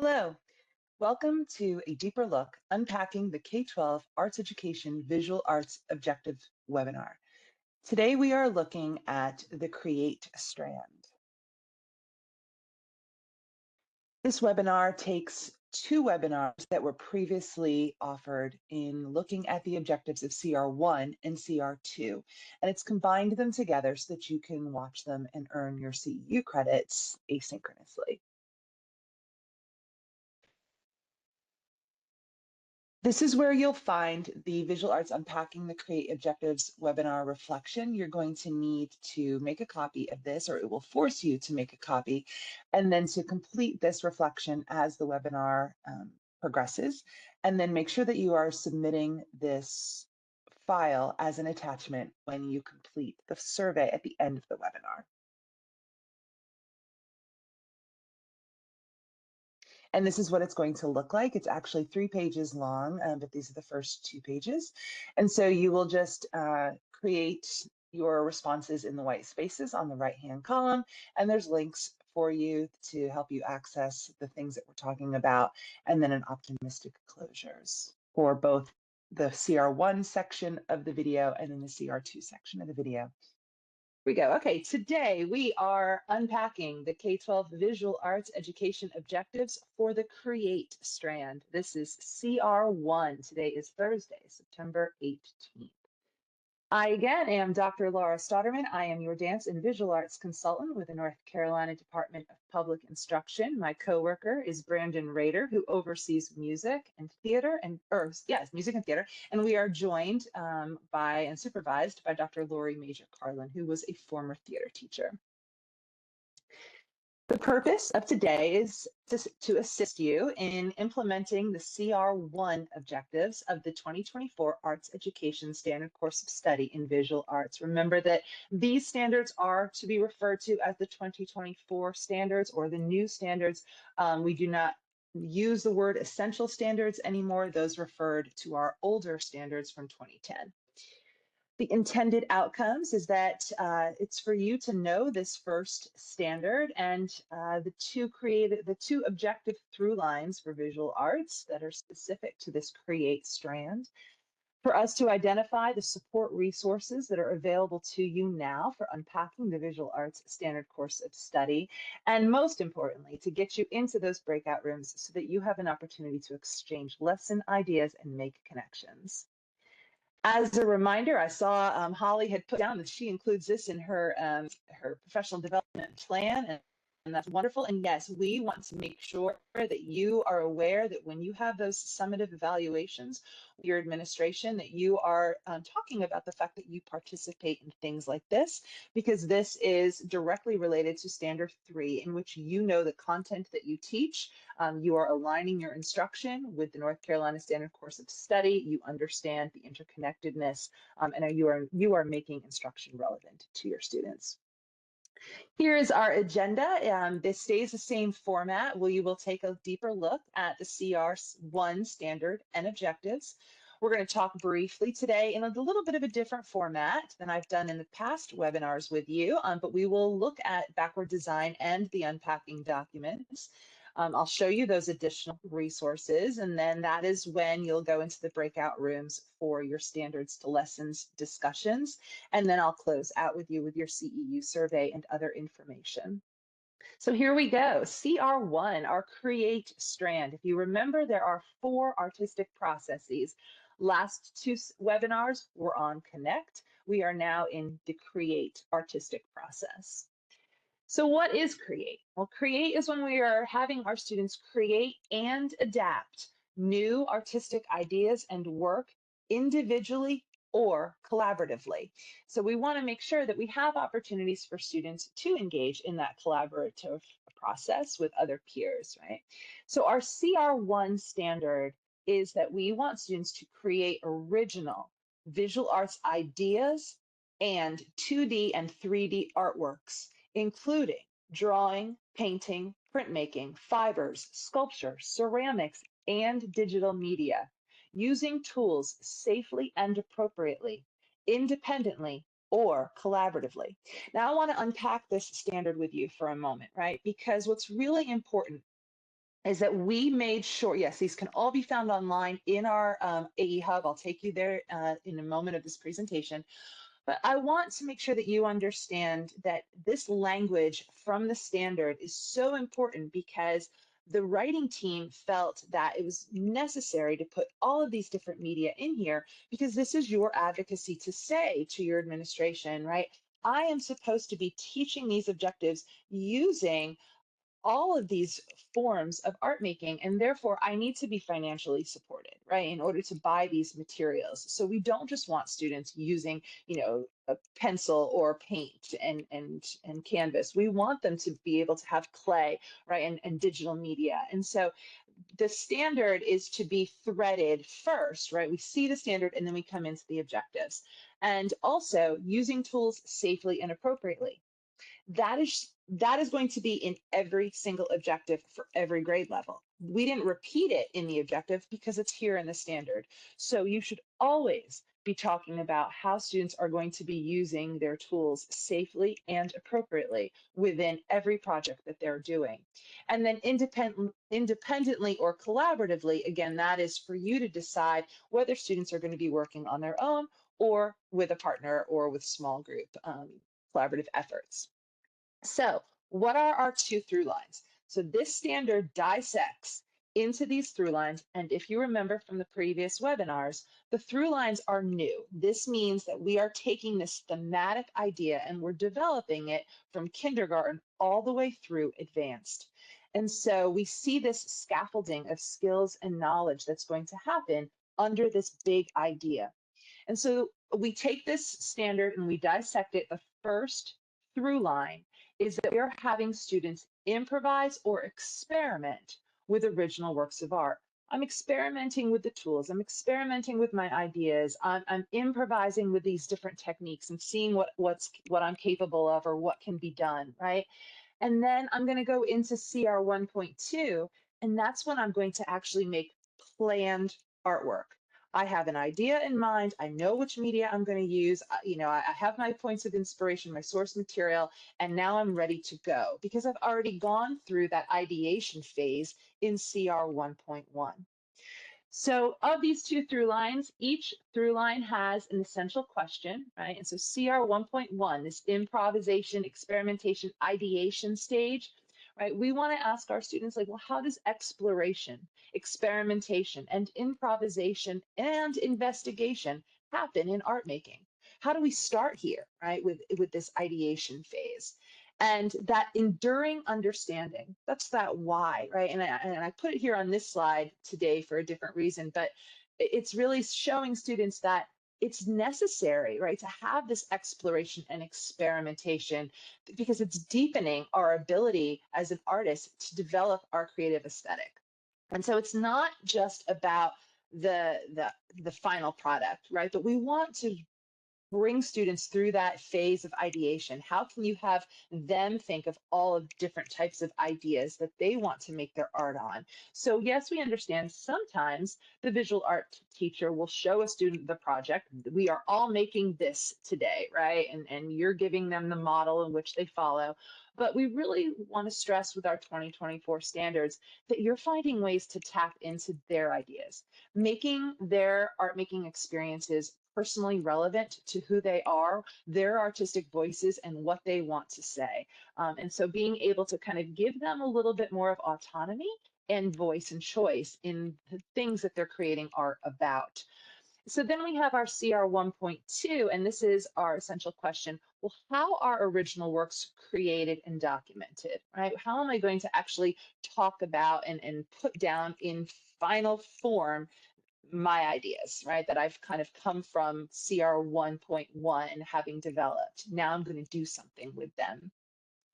Hello, welcome to a deeper look unpacking the K-12 Arts Education Visual Arts Objective webinar. Today we are looking at the Create strand. This webinar takes two webinars that were previously offered in looking at the objectives of CR1 and CR2, and it's combined them together so that you can watch them and earn your CEU credits asynchronously. This is where you'll find the Visual Arts Unpacking the Create Objectives webinar reflection. You're going to need to make a copy of this, or it will force you to make a copy, and then to complete this reflection as the webinar progresses. And then make sure that you are submitting this file as an attachment when you complete the survey at the end of the webinar. And this is what it's going to look like. It's actually 3 pages long, but these are the first 2 pages. And so you will just create your responses in the white spaces on the right-hand column, and there's links for you to help you access the things that we're talking about, and then an optimistic closures for both the CR1 section of the video and then the CR2 section of the video. We go. Okay, today we are unpacking the K-12 Visual Arts Education Objectives for the Create strand. This is CR1. Today is Thursday, September 18th. I again am Dr. Laura Stotterman. I am your dance and visual arts consultant with the North Carolina Department of Public Instruction. My coworker is Brandon Rader, who oversees music and theater music and theater. And we are joined by and supervised by Dr. Lori Major Carlin, who was a former theater teacher. The purpose of today is to assist you in implementing the CR1 objectives of the 2024 Arts Education Standard Course of Study in Visual Arts. Remember that these standards are to be referred to as the 2024 standards or the new standards. We do not use the word essential standards anymore. Those referred to our older standards from 2010. The intended outcomes is that it's for you to know this first standard and the two objective through lines for visual arts that are specific to this Create strand. For us to identify the support resources that are available to you now for unpacking the visual arts standard course of study. And most importantly, to get you into those breakout rooms so that you have an opportunity to exchange lesson ideas and make connections. As a reminder, I saw Holly had put down that she includes this in her professional development plan, and that's wonderful. And yes, we want to make sure that you are aware that when you have those summative evaluations with your administration, that you are talking about the fact that you participate in things like this, because this is directly related to Standard 3, in which you know the content that you teach. You are aligning your instruction with the North Carolina Standard Course of Study. You understand the interconnectedness, and you are making instruction relevant to your students. Here is our agenda. This stays the same format. We will take a deeper look at the CR1 standard and objectives. We're going to talk briefly today in a little bit of a different format than I've done in the past webinars with you, but we will look at backward design and the unpacking documents. I'll show you those additional resources, and then that is when you'll go into the breakout rooms for your standards to lessons discussions, and then I'll close out with you with your CEU survey and other information. So here we go, CR1, our Create strand. If you remember, there are 4 artistic processes. Last 2 webinars were on Connect. We are now in the Create artistic process. So what is Create? Well, Create is when we are having our students create and adapt new artistic ideas and work individually or collaboratively. So we want to make sure that we have opportunities for students to engage in that collaborative process with other peers, right? So our CR1 standard is that we want students to create original visual arts ideas and 2D and 3D artworks, including drawing, painting, printmaking, fibers, sculpture, ceramics, and digital media, using tools safely and appropriately, independently or collaboratively. Now I want to unpack this standard with you for a moment, right? Because what's really important is that we made sure, yes, these can all be found online in our AE Hub. I'll take you there in a moment of this presentation. But I want to make sure that you understand that this language from the standard is so important because the writing team felt that it was necessary to put all of these different media in here because this is your advocacy to say to your administration, right? I am supposed to be teaching these objectives using all of these forms of art making, and therefore I need to be financially supported, right, in order to buy these materials. So we don't just want students using, a pencil or paint and canvas. We want them to be able to have clay, right, and digital media. And so the standard is to be threaded first, right? We see the standard and then we come into the objectives. And also using tools safely and appropriately, that is going to be in every single objective for every grade level. We didn't repeat it in the objective because it's here in the standard. So you should always be talking about how students are going to be using their tools safely and appropriately within every project that they're doing. And then independently or collaboratively, again, that is for you to decide whether students are going to be working on their own or with a partner or with small group collaborative efforts. So, what are our two through lines? So, this standard dissects into these through lines. And if you remember from the previous webinars, the through lines are new. This means that we are taking this thematic idea and we're developing it from kindergarten all the way through advanced. And so we see this scaffolding of skills and knowledge that's going to happen under this big idea. And so we take this standard and we dissect it. The first through line is that we are having students improvise or experiment with original works of art. I'm experimenting with the tools. I'm experimenting with my ideas. I'm improvising with these different techniques and seeing what I'm capable of or what can be done, right? And then I'm going to go into CR 1.2, and that's when I'm going to actually make planned artwork. I have an idea in mind. I know which media I'm going to use. I have my points of inspiration, my source material, and now I'm ready to go because I've already gone through that ideation phase in CR 1.1. So of these two through lines, each through line has an essential question, right? And so CR 1.1, this improvisation, experimentation, ideation stage, right? We want to ask our students like, well, how does exploration, experimentation, and improvisation and investigation happen in art making? How do we start here, right, with this ideation phase? And that enduring understanding, that's that why, right? And I put it here on this slide today for a different reason, but it's really showing students that it's necessary, right, to have this exploration and experimentation because it's deepening our ability as an artist to develop our creative aesthetic. And so it's not just about the final product, right? But we want to bring students through that phase of ideation? How can you have them think of all of different types of ideas that they want to make their art on? So yes, we understand sometimes the visual art teacher will show a student the project. We are all making this today, right? And you're giving them the model in which they follow. But we really want to stress with our 2024 standards that you're finding ways to tap into their ideas, making their art making experiences personally relevant to who they are, their artistic voices, and what they want to say. And so being able to kind of give them a little bit more of autonomy and voice and choice in the things that they're creating art about. So then we have our CR 1.2, and this is our essential question. Well, how are original works created and documented, right? How am I going to actually talk about and put down in final form my ideas, right? That I've kind of come from CR 1.1 having developed. Now I'm going to do something with them.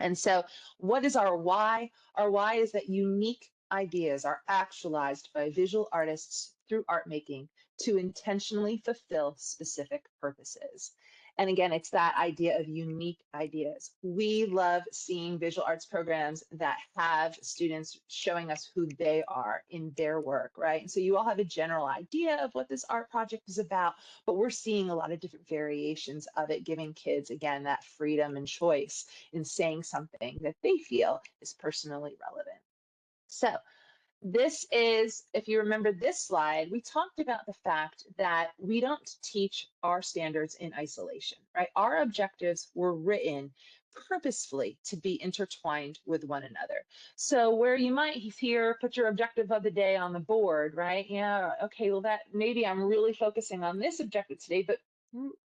And so, what is our why? Our why is that unique ideas are actualized by visual artists through art making to intentionally fulfill specific purposes. And again, it's that idea of unique ideas. We love seeing visual arts programs that have students showing us who they are in their work, right? And so you all have a general idea of what this art project is about, but we're seeing a lot of different variations of it, giving kids, again, that freedom and choice in saying something that they feel is personally relevant. So This is, if you remember this slide, we talked about the fact that we don't teach our standards in isolation, right? Our objectives were written purposefully to be intertwined with one another. So where you might hear, put your objective of the day on the board, right? Yeah, okay, well that maybe I'm really focusing on this objective today, but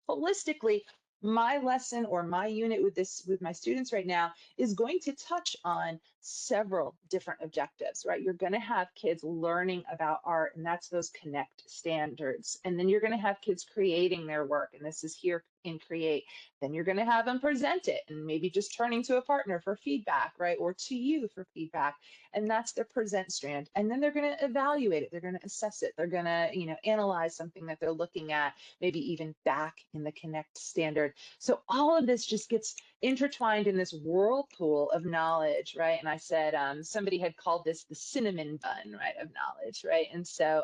holistically, my lesson or my unit with my students right now is going to touch on several different objectives, right? You're going to have kids learning about art, and that's those connect standards. And then you're going to have kids creating their work, and this is here in create. Then you're going to have them present it, and maybe just turning to a partner for feedback, right? Or to you for feedback. And that's their present strand. And then they're going to evaluate it. They're going to assess it. They're going to, analyze something that they're looking at, maybe even back in the connect standard. So all of this just gets intertwined in this whirlpool of knowledge, right? And I said somebody had called this the cinnamon bun, right, of knowledge, right? And so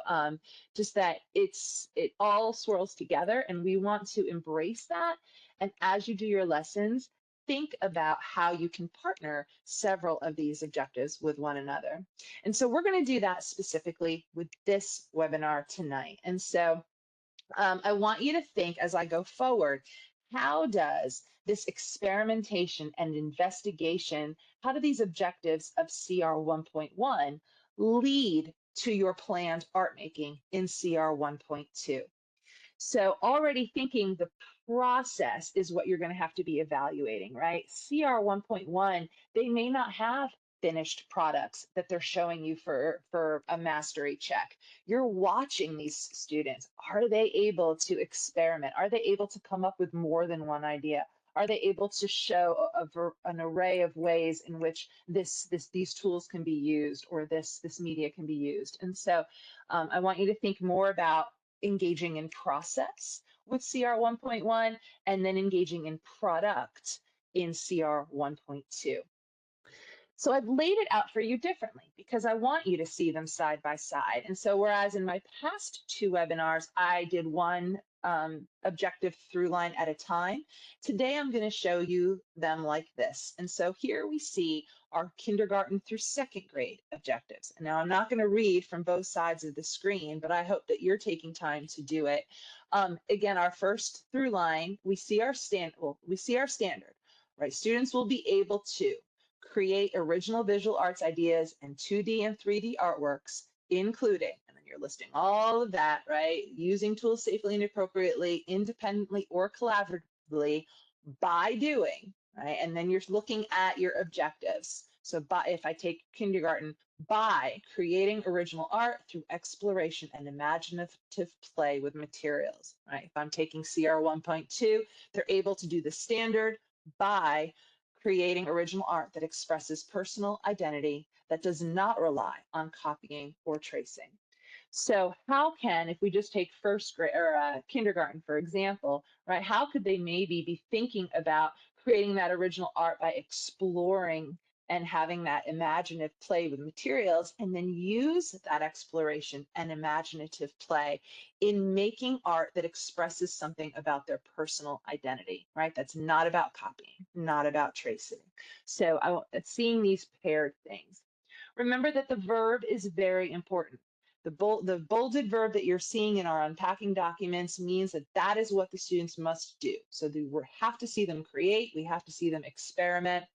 just that it all swirls together, and we want to embrace that. And as you do your lessons, think about how you can partner several of these objectives with one another. And so we're going to do that specifically with this webinar tonight. And so I want you to think as I go forward, how does this experimentation and investigation, how do these objectives of CR 1.1 lead to your planned art making in CR 1.2? So already thinking the process is what you're going to have to be evaluating, right? CR 1.1, they may not have finished products that they're showing you for a mastery check. You're watching these students. Are they able to experiment? Are they able to come up with more than one idea? Are they able to show an array of ways in which these tools can be used, or this media can be used? And so I want you to think more about engaging in process with CR 1.1 and then engaging in product in CR 1.2. So I've laid it out for you differently because I want you to see them side by side. And so whereas in my past two webinars, I did one objective through line at a time, today I'm going to show you them like this. And so here we see our kindergarten through second grade objectives. And now I'm not going to read from both sides of the screen, but I hope that you're taking time to do it. Again, our first through line, we see our standard, right? Students will be able to create original visual arts ideas and 2D and 3D artworks, including, and then you're listing all of that, right? Using tools safely and appropriately, independently or collaboratively by doing, right? And then you're looking at your objectives. So if I take kindergarten, by creating original art through exploration and imaginative play with materials, right? If I'm taking CR 1.2, they're able to do the standard by creating original art that expresses personal identity that does not rely on copying or tracing. So how can, if we just take first grade or kindergarten, for example, right, how could they maybe be thinking about creating that original art by exploring and having that imaginative play with materials, and then use that exploration and imaginative play in making art that expresses something about their personal identity, right? That's not about copying, not about tracing. So seeing these paired things. Remember that the verb is very important. The bolded verb that you're seeing in our unpacking documents means that that is what the students must do. So we have to see them create, we have to see them experiment.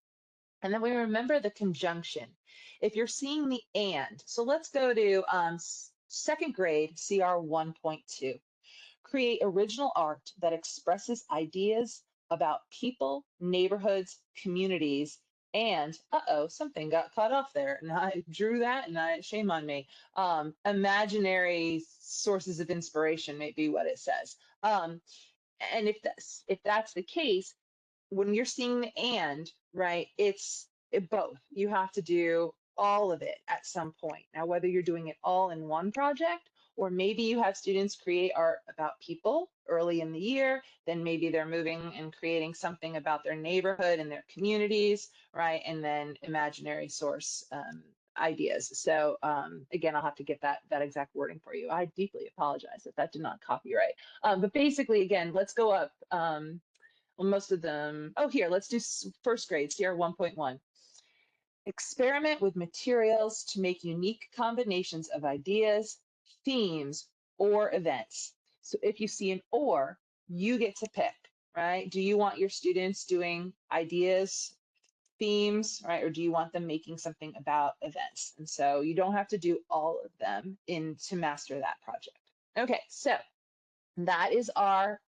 And then we remember the conjunction. If you're seeing the and, so let's go to second grade CR 1.2. Create original art that expresses ideas about people, neighborhoods, communities, and something got cut off there. And I drew that, and shame on me. Imaginary sources of inspiration may be what it says. And if that's the case, when you're seeing the and, right, it's both. You have to do all of it at some point. Now, whether you're doing it all in one project, or maybe you have students create art about people early in the year, then maybe they're moving and creating something about their neighborhood and their communities, right? And then imaginary source ideas. So again, I'll have to get that exact wording for you. I deeply apologize if that did not copyright. But basically, again, let's go up. Well, most of them, here, let's do first grade, CR 1.1. Experiment with materials to make unique combinations of ideas, themes, or events. So if you see an or, you get to pick, right? Do you want your students doing ideas, themes, right? Or do you want them making something about events? And so you don't have to do all of them in to master that project. Okay, so that is our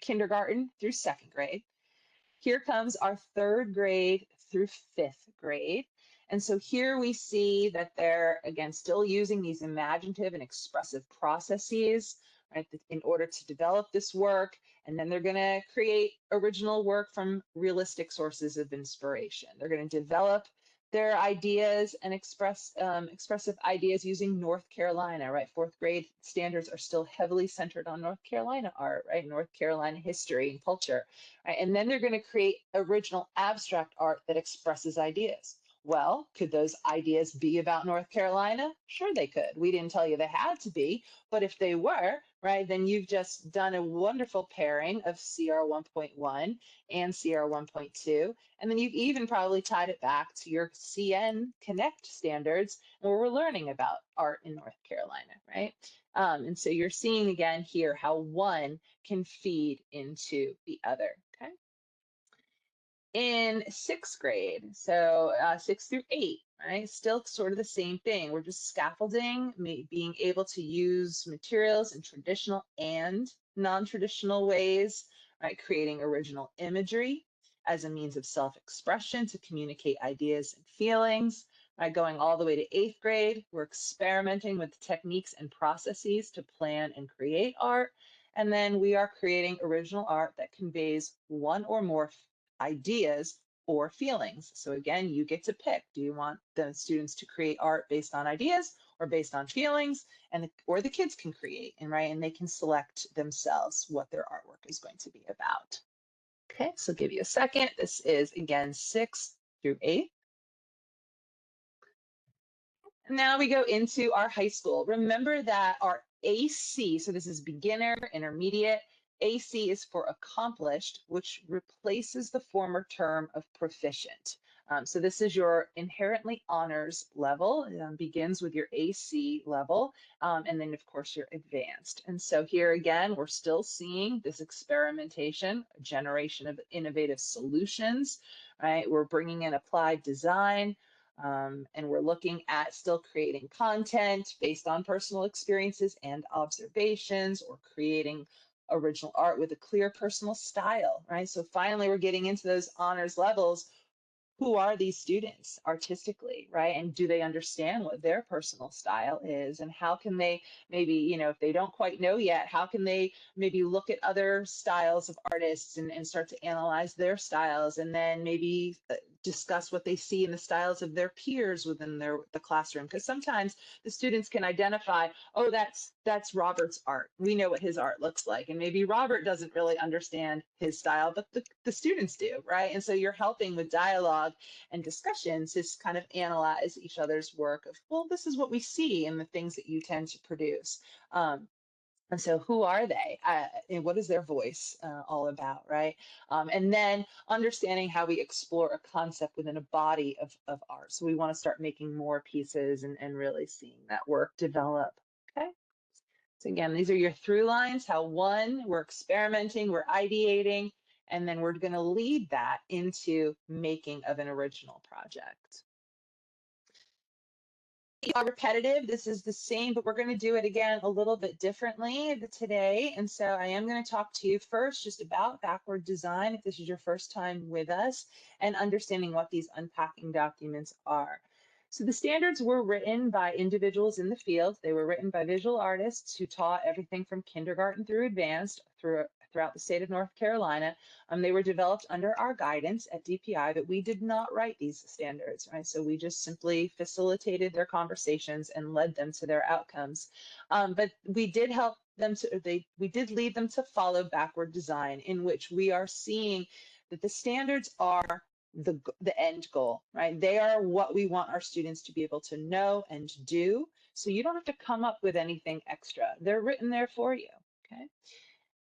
kindergarten through second grade. Here comes our third grade through fifth grade. And so here we see that they're, again, still using these imaginative and expressive processes, right, in order to develop this work. And then they're going to create original work from realistic sources of inspiration. They're going to develop their ideas and expressive ideas using North Carolina, right? Fourth grade standards are still heavily centered on North Carolina art, right? North Carolina history and culture. Right? And then they're going to create original abstract art that expresses ideas. Well, could those ideas be about North Carolina? Sure, they could. We didn't tell you they had to be, but if they were, right, then you've just done a wonderful pairing of CR 1.1 and CR 1.2. And then you've even probably tied it back to your CN Connect standards where we're learning about art in North Carolina, right? And so you're seeing again here how one can feed into the other. Okay. In sixth grade, so 6 through 8, right? Still sort of the same thing. We're just scaffolding, being able to use materials in traditional and non-traditional ways, right? Creating original imagery as a means of self-expression to communicate ideas and feelings. Right, going all the way to 8th grade, we're experimenting with techniques and processes to plan and create art. And then we are creating original art that conveys one or more ideas or feelings. So again, you get to pick. Do you want the students to create art based on ideas or based on feelings? And or the kids can create, and right, and they can select themselves what their artwork is going to be about. Okay, so give you a second. This is again 6 through 8. Now we go into our high school. Remember that our AC, so this is beginner, intermediate, AC is for accomplished, which replaces the former term of proficient. So this is your inherently honors level, begins with your AC level, and then of course your advanced. And so here again, we're still seeing this experimentation, a generation of innovative solutions, right? We're bringing in applied design, and we're looking at still creating content based on personal experiences and observations, or creating original art with a clear personal style, right? So finally, we're getting into those honors levels. Who are these students artistically, right? And do they understand what their personal style is? And how can they maybe, if they don't quite know yet, how can they maybe look at other styles of artists and start to analyze their styles, and then maybe discuss what they see in the styles of their peers within the classroom? Because sometimes the students can identify, oh, that's Robert's art. We know what his art looks like. And maybe Robert doesn't really understand his style, but the students do, right? And so you're helping with dialogue and discussions is kind of analyze each other's work of, well, this is what we see in the things that you tend to produce. And so who are they? And what is their voice all about, right? And then understanding how we explore a concept within a body of art. So we want to start making more pieces and really seeing that work develop. Okay. So again, these are your through lines, how one, we're experimenting, we're ideating, and then we're going to lead that into making of an original project. Are repetitive. This is the same, but we're going to do it again a little bit differently today. And so I am going to talk to you first just about backward design, if this is your first time with us, and understanding what these unpacking documents are. So the standards were written by individuals in the field. They were written by visual artists who taught everything from kindergarten through advanced throughout the state of North Carolina. They were developed under our guidance at DPI, but we did not write these standards, right? So we just simply facilitated their conversations and led them to their outcomes. But we did help them we did lead them to follow backward design, in which we are seeing that the standards are the end goal, right? They are what we want our students to be able to know and do. So you don't have to come up with anything extra. They're written there for you, okay?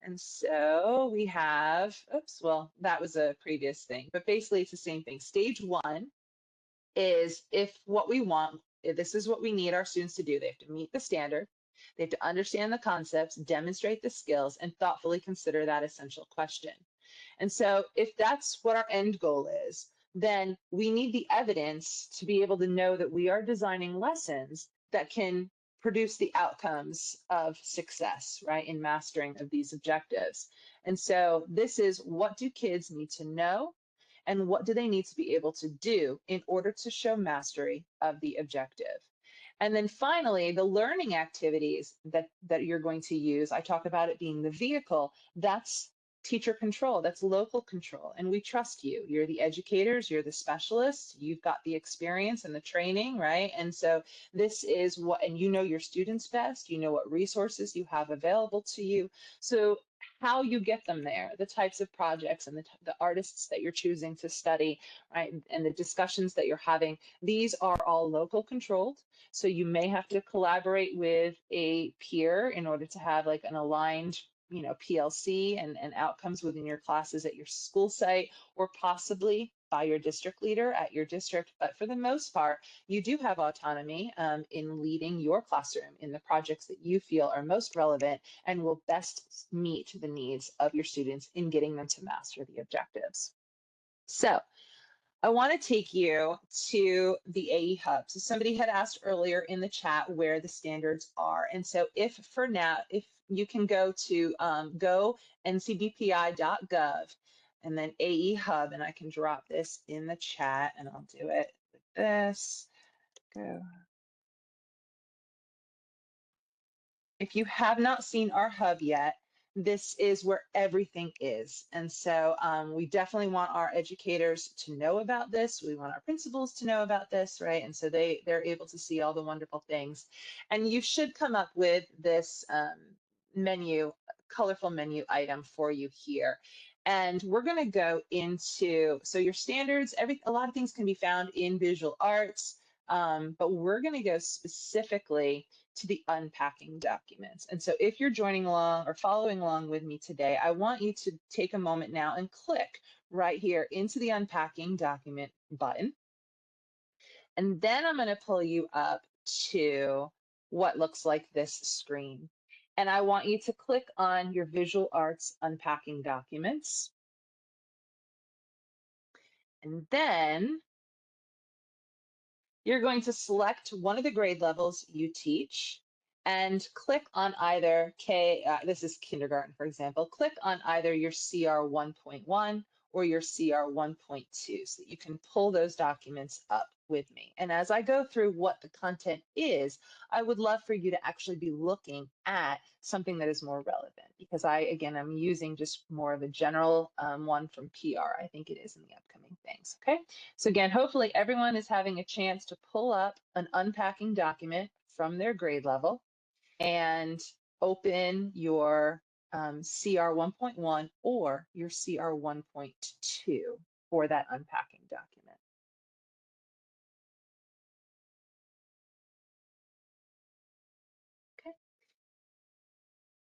And so we have, oops, well, that was a previous thing, but basically it's the same thing. Stage 1 is if what we want, if this is what we need our students to do. They have to meet the standard, they have to understand the concepts, demonstrate the skills, and thoughtfully consider that essential question. And so if that's what our end goal is, then we need the evidence to be able to know that we are designing lessons that can produce the outcomes of success, right, in mastering of these objectives. And so this is, what do kids need to know and what do they need to be able to do in order to show mastery of the objective? And then finally, the learning activities that you're going to use, I talk about it being the vehicle, that's teacher control, that's local control. And we trust you. You're the educators, you're the specialists, you've got the experience and the training, right? And so this is what, and you know your students best, you know what resources you have available to you. So how you get them there, the types of projects and the artists that you're choosing to study, right? And the discussions that you're having, these are all local controlled. So you may have to collaborate with a peer in order to have like an aligned, PLC and outcomes within your classes at your school site, or possibly by your district leader at your district. But for the most part, you do have autonomy in leading your classroom in the projects that you feel are most relevant and will best meet the needs of your students in getting them to master the objectives. So I want to take you to the AE Hub. So somebody had asked earlier in the chat where the standards are. And so if you can go to go ncbpi.gov and then AE Hub, and I can drop this in the chat and I'll do it like this. Go. If you have not seen our hub yet, this is where everything is. And so we definitely want our educators to know about this. We want our principals to know about this, right? And so they're able to see all the wonderful things. And you should come up with this colorful menu item for you here. And we're going to go into, so your standards, a lot of things can be found in visual arts, but we're going to go specifically to the unpacking documents. And so if you're joining along or following along with me today, I want you to take a moment now and click right here into the unpacking document button. And then I'm going to pull you up to what looks like this screen. And I want you to click on your visual arts unpacking documents. And then you're going to select one of the grade levels you teach and click on either this is kindergarten, for example, click on either your CR 1.1 or your CR 1.2 so that you can pull those documents up with me. And as I go through what the content is, I would love for you to actually be looking at something that is more relevant, because I'm using just more of a general one from PR. I think it is in the upcoming things, okay? So again, hopefully everyone is having a chance to pull up an unpacking document from their grade level and open your CR 1.1 or your CR 1.2 for that unpacking document. Okay.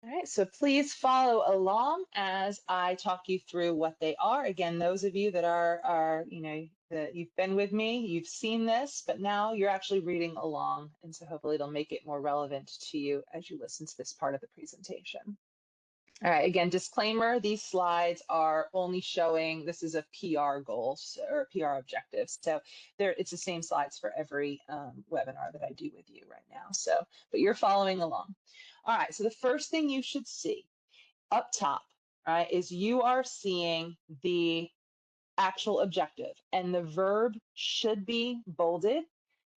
All right, so please follow along as I talk you through what they are. Again, those of you that are that you've been with me, you've seen this, but now you're actually reading along. And so hopefully it'll make it more relevant to you as you listen to this part of the presentation. All right, again, disclaimer, these slides are only showing, this is a PR goal or PR objective. So it's the same slides for every webinar that I do with you right now. So, but you're following along. All right, so the first thing you should see up top, right, is you are seeing the actual objective and the verb should be bolded.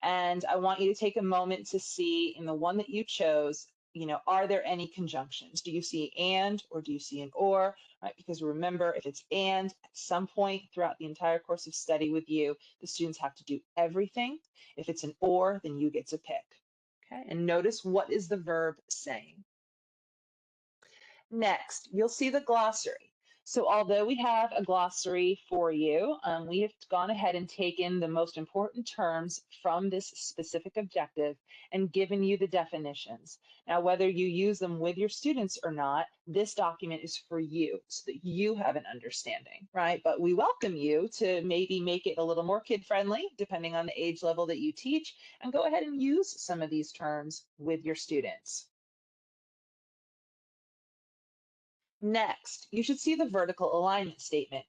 And I want you to take a moment to see in the one that you chose, are there any conjunctions? Do you see and, or do you see an or, right? Because remember, if it's and, at some point throughout the entire course of study with you, the students have to do everything. If it's an or, then you get to pick, okay? And notice, what is the verb saying? Next, you'll see the glossary. So although we have a glossary for you, we have gone ahead and taken the most important terms from this specific objective and given you the definitions. Now, whether you use them with your students or not, this document is for you so that you have an understanding, right? But we welcome you to maybe make it a little more kid-friendly, depending on the age level that you teach, and go ahead and use some of these terms with your students. Next, you should see the vertical alignment statement.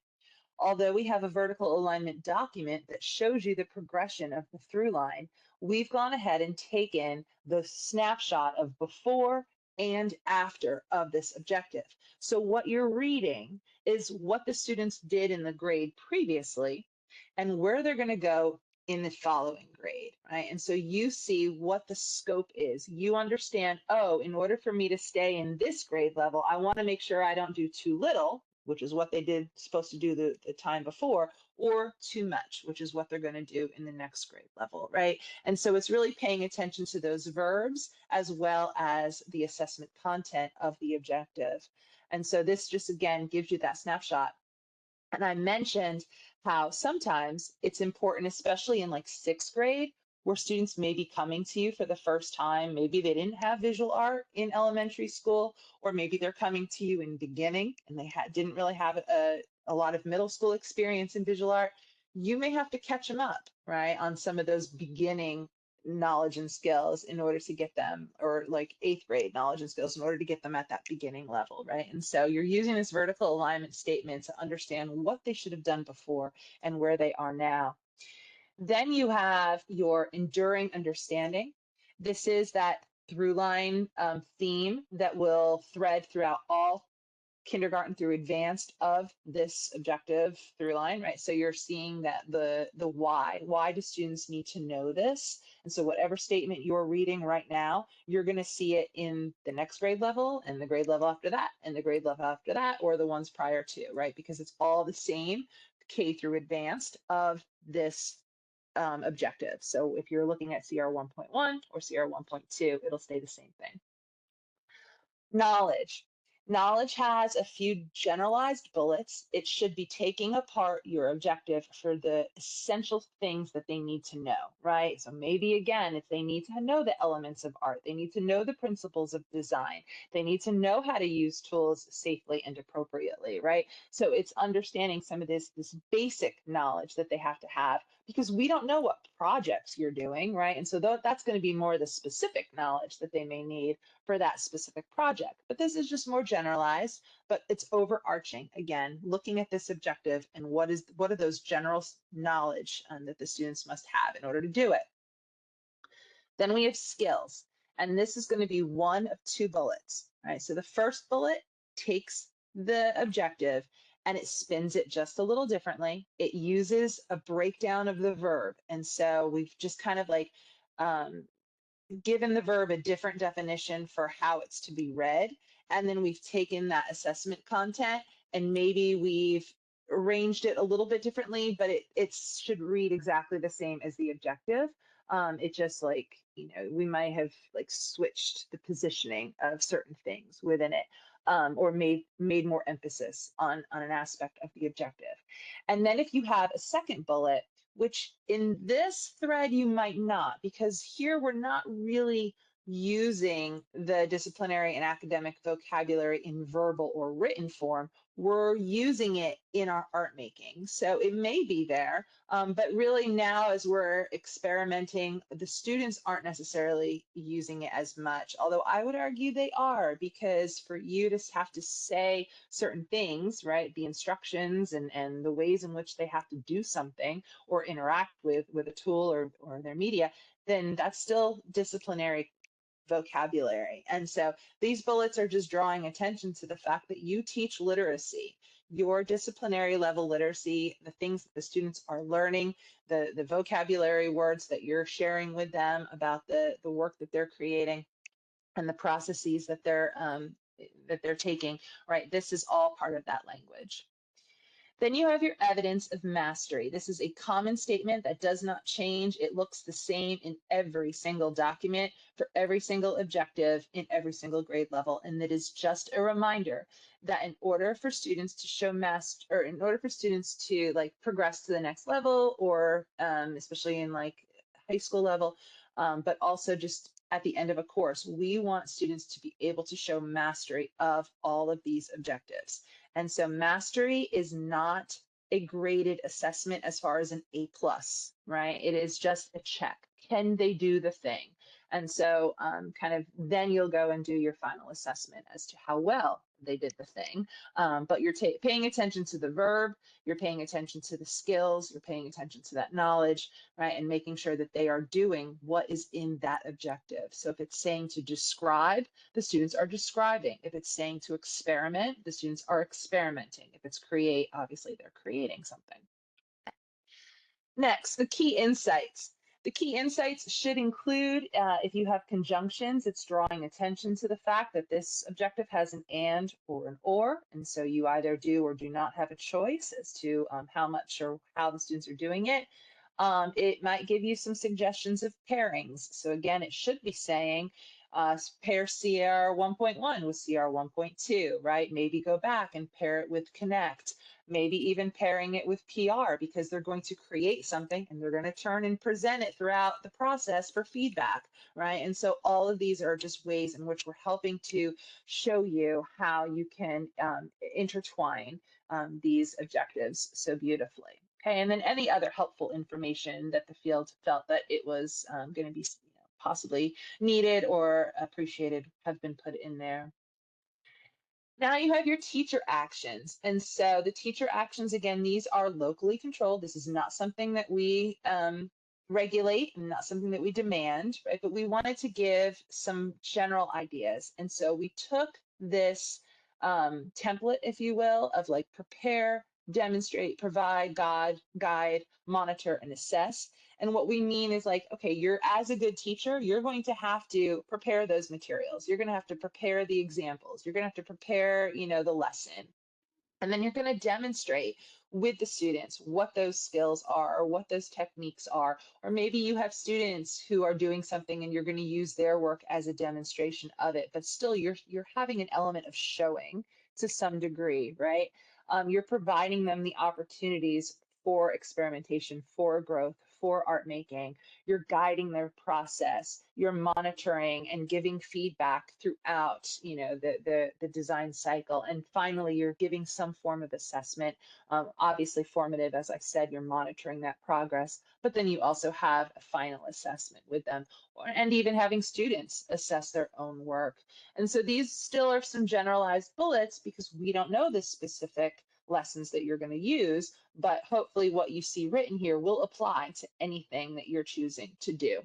Although we have a vertical alignment document that shows you the progression of the through line, we've gone ahead and taken the snapshot of before and after of this objective. So what you're reading is what the students did in the grade previously and where they're going to go in the following grade, right? And so you see what the scope is. You understand, oh, in order for me to stay in this grade level, I want to make sure I don't do too little, which is what they did supposed to do the time before, or too much, which is what they're going to do in the next grade level, right? And so it's really paying attention to those verbs as well as the assessment content of the objective. And so this just again gives you that snapshot. And I mentioned how sometimes it's important, especially in like sixth grade, where students may be coming to you for the first time. Maybe they didn't have visual art in elementary school, or maybe they're coming to you in beginning and they didn't really have a lot of middle school experience in visual art. You may have to catch them up, right, on some of those beginning knowledge and skills in order to get them, or like eighth grade knowledge and skills in order to get them at that beginning level, right? And so you're using this vertical alignment statement to understand what they should have done before and where they are now. Then you have your enduring understanding. This is that through line theme that will thread throughout all kindergarten through advanced of this objective through line, right? So you're seeing that the why do students need to know this? And so whatever statement you're reading right now, you're going to see it in the next grade level and the grade level after that and the grade level after that, or the ones prior to, right? Because it's all the same K through advanced of this objective. So if you're looking at CR 1.1 or CR 1.2, it'll stay the same thing. Knowledge. Knowledge has a few generalized bullets. It should be taking apart your objective for the essential things that they need to know, right? So maybe again, if they need to know the elements of art, they need to know the principles of design, they need to know how to use tools safely and appropriately, right? So it's understanding some of this basic knowledge that they have to have, because we don't know what projects you're doing, right? And so that's going to be more the specific knowledge that they may need for that specific project. But this is just more generalized, but it's overarching. Again, looking at this objective and what are those general knowledge that the students must have in order to do it. Then we have skills, and this is going to be one of two bullets. Right. So the first bullet takes the objective and it spins it just a little differently. It uses a breakdown of the verb. And so we've just kind of like given the verb a different definition for how it's to be read. And then we've taken that assessment content and maybe we've arranged it a little bit differently, but it should read exactly the same as the objective. It just like, we might have like switched the positioning of certain things within it. Or made more emphasis on an aspect of the objective. And then if you have a second bullet, which in this thread you might not, because here we're not really using the disciplinary and academic vocabulary in verbal or written form. We're using it in our art making. So it may be there, but really now as we're experimenting, the students aren't necessarily using it as much, although I would argue they are, because for you to have to say certain things, right, the instructions and the ways in which they have to do something or interact with a tool or their media, then that's still disciplinary vocabulary. And so these bullets are just drawing attention to the fact that you teach literacy, your disciplinary level literacy, the things that the students are learning, the vocabulary words that you're sharing with them about the work that they're creating and the processes that they're taking, right? This is all part of that language. Then you have your evidence of mastery. This is a common statement that does not change. It looks the same in every single document for every single objective in every single grade level. And that is just a reminder that in order for students to show or in order for students to like progress to the next level, or especially in like high school level, but also just at the end of a course, we want students to be able to show mastery of all of these objectives. And so mastery is not a graded assessment as far as an A plus, right? It is just a check. Can they do the thing? And so kind of then you'll go and do your final assessment as to how well they did the thing. But you're paying attention to the verb, you're paying attention to the skills, you're paying attention to that knowledge, right? And making sure that they are doing what is in that objective. So if it's saying to describe, the students are describing. If it's saying to experiment, the students are experimenting. If it's create, obviously they're creating something. Next, the key insights. The key insights should include, if you have conjunctions, it's drawing attention to the fact that this objective has an and or an or, and so you either do or do not have a choice as to how much or how the students are doing it. It might give you some suggestions of pairings. So again, it should be saying, pair CR 1.1 with CR 1.2, right? Maybe go back and pair it with Connect, maybe even pairing it with PR, because they're going to create something and they're going to turn and present it throughout the process for feedback, right? And so all of these are just ways in which we're helping to show you how you can intertwine these objectives so beautifully. Okay, and then any other helpful information that the field felt that it was going to be possibly needed or appreciated have been put in there. Now you have your teacher actions. And so the teacher actions, again, these are locally controlled. This is not something that we regulate and not something that we demand, right? But we wanted to give some general ideas. And so we took this template, if you will, of like prepare, demonstrate, provide, guide, monitor, and assess. And what we mean is like, okay, you're as a good teacher, you're going to have to prepare those materials. You're going to have to prepare the examples. You're going to have to prepare, the lesson. And then you're going to demonstrate with the students what those skills are or what those techniques are. Or maybe you have students who are doing something and you're going to use their work as a demonstration of it, but still you're having an element of showing to some degree, right? You're providing them the opportunities for experimentation, for growth, for art making. You're guiding their process. You're monitoring and giving feedback throughout, the design cycle. And finally, you're giving some form of assessment. Obviously formative, as I said, you're monitoring that progress, but then you also have a final assessment with them, and even having students assess their own work. And so these still are some generalized bullets because we don't know the specific lessons that you're going to use, but hopefully what you see written here will apply to anything that you're choosing to do.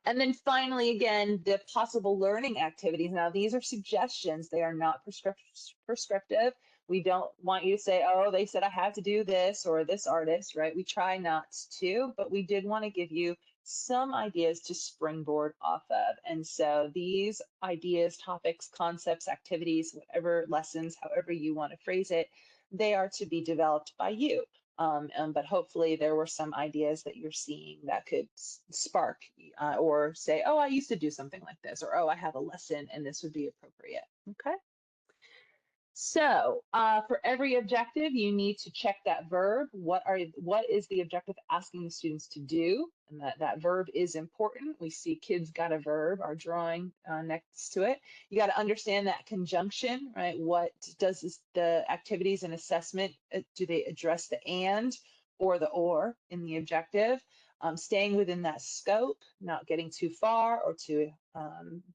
And then finally, again, the possible learning activities. Now, these are suggestions. They are not prescriptive. We don't want you to say, oh, they said I had to do this or this artist, right? We try not to, but we did want to give you some ideas to springboard off of. And so these ideas, topics, concepts, activities, whatever lessons, however you want to phrase it, they are to be developed by you. But hopefully there were some ideas that you're seeing that could spark or say, oh, I used to do something like this, or oh, I have a lesson and this would be appropriate. Okay. So for every objective, you need to check that verb. What is the objective asking the students to do? And that verb is important. We see kids got a verb, our drawing next to it. You got to understand that conjunction, right? What does the activities and assessment, do they address the and or the or in the objective? Staying within that scope, not getting too far or too